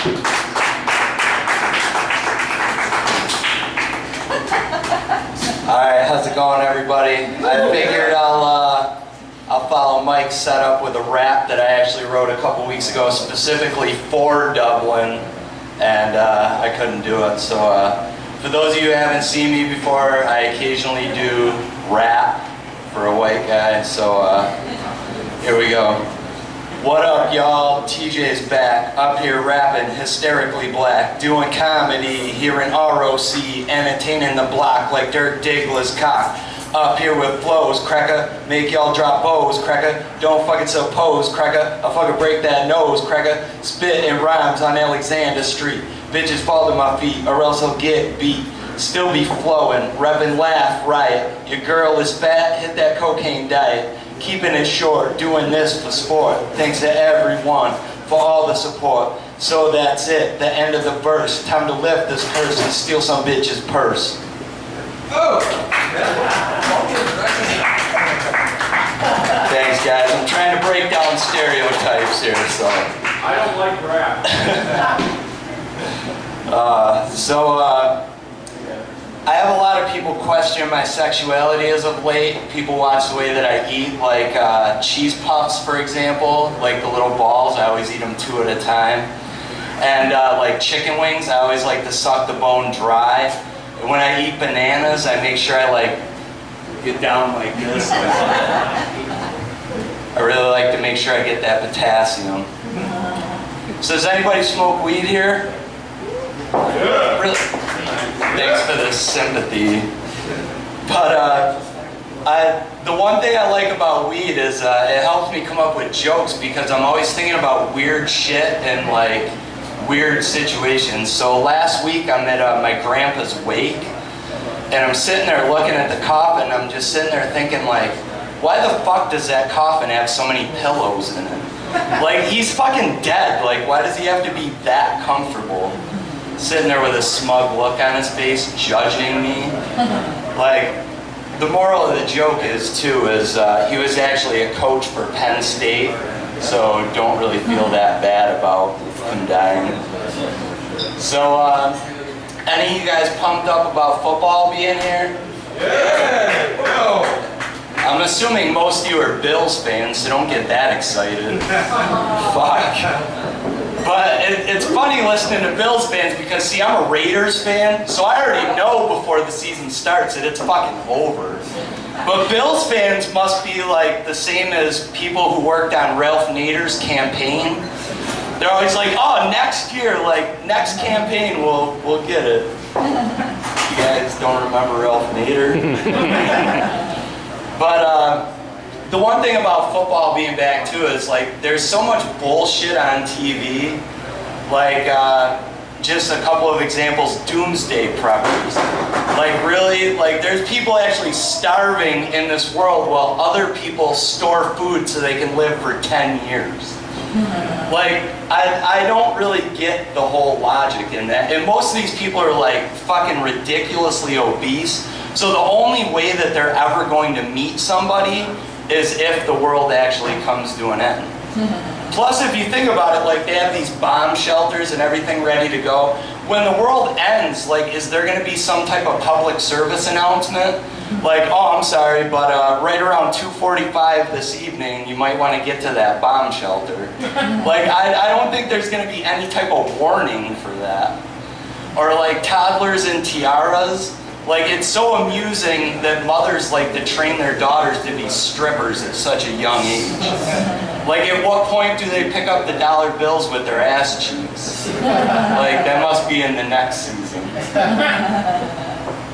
Alright, how's it going, everybody? I figured I'll follow Mike's setup with a rap that I actually wrote a couple weeks ago specifically for Dublin, and I couldn't do it. So for those of you who haven't seen me before, I occasionally do rap for a white guy, so here we go. What up, y'all? TJ's back, up here rapping, hysterically black, doing comedy here in ROC, entertaining the block like Dirk Diggler's cock. Up here with flows, cracker, make y'all drop bows, cracker, don't fucking suppose, cracker, I'll fucking break that nose, cracker, spit in rhymes on Alexander Street, bitches fall to my feet or else I'll get beat, still be flowing, reppin' laugh, riot, your girl is fat, hit that cocaine diet, keeping it short, doing this for sport, thanks to everyone for all the support, so that's it, the end of the verse, time to lift this curse and steal some bitch's purse. Oh! Thanks, guys. I'm trying to break down stereotypes here, so. I don't like rap. I have a lot of people question my sexuality as of late. People watch the way that I eat, like cheese puffs, for example, like the little balls. I always eat them 2 at a time. And like chicken wings, I always like to suck the bone dry. And when I eat bananas, I make sure I like get down like this. I really like to make sure I get that potassium. So does anybody smoke weed here? Yeah. Really? Thanks for the sympathy. But the one thing I like about weed is it helps me come up with jokes because I'm always thinking about weird shit and like weird situations. So last week I'm at my grandpa's wake and I'm sitting there looking at the coffin. I'm just sitting there thinking like, why the fuck does that coffin have so many pillows in it? Like, he's fucking dead. Like, why does he have to be that comfortable? Sitting there with a smug look on his face, judging me. Like, the moral of the joke is, too, is he was actually a coach for Penn State, so don't really feel that bad about him dying. So, any of you guys pumped up about football being here? Yeah! Whoa! I'm assuming most of you are Bills fans, so don't get that excited. Fuck. But it's funny listening to Bills fans because, see, I'm a Raiders fan, so I already know before the season starts that it's fucking over. But Bills fans must be like the same as people who worked on Ralph Nader's campaign. They're always like, oh, next year, like, next campaign, we'll get it. You guys don't remember Ralph Nader? But the one thing about football being back too is like there's so much bullshit on TV. Like just a couple of examples, doomsday preppers. Like really, like there's people actually starving in this world while other people store food so they can live for 10 years. Like I don't really get the whole logic in that. And most of these people are like fucking ridiculously obese. So the only way that they're ever going to meet somebody is if the world actually comes to an end. Plus, if you think about it, like they have these bomb shelters and everything ready to go. When the world ends, like, is there going to be some type of public service announcement? Like, oh, I'm sorry, but right around 2:45 this evening, you might want to get to that bomb shelter. Like, I don't think there's going to be any type of warning for that. Or like toddlers in tiaras. Like, it's so amusing that mothers like to train their daughters to be strippers at such a young age. Like, at what point do they pick up the dollar bills with their ass cheeks? Like, that must be in the next season.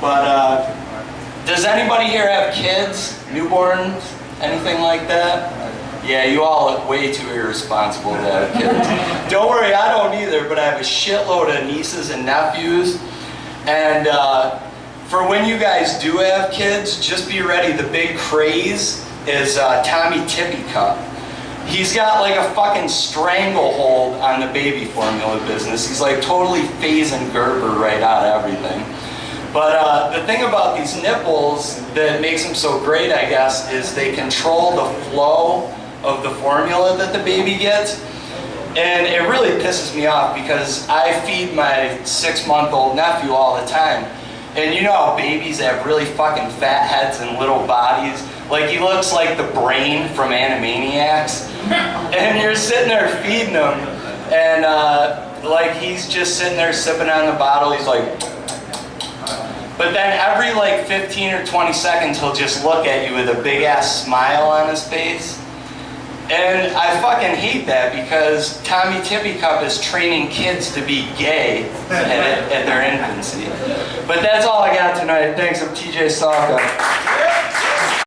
But, does anybody here have kids? Newborns? Anything like that? Yeah, you all look way too irresponsible to have kids. Don't worry, I don't either, but I have a shitload of nieces and nephews. And, for when you guys do have kids, just be ready. The big craze is Tommy Tippy Cup. He's got like a fucking stranglehold on the baby formula business. He's like totally phasing Gerber right out of everything. But the thing about these nipples that makes them so great, I guess, is they control the flow of the formula that the baby gets. And it really pisses me off because I feed my 6-month-old nephew all the time. And you know how babies have really fucking fat heads and little bodies? Like he looks like the brain from Animaniacs. And you're sitting there feeding him, and like he's just sitting there sipping on the bottle. He's like, but then every like 15 or 20 seconds he'll just look at you with a big ass smile on his face. And I fucking hate that because Tommy Tippy Cup is training kids to be gay at their infancy. But that's all I got tonight. Thanks, I'm TJ Sauka.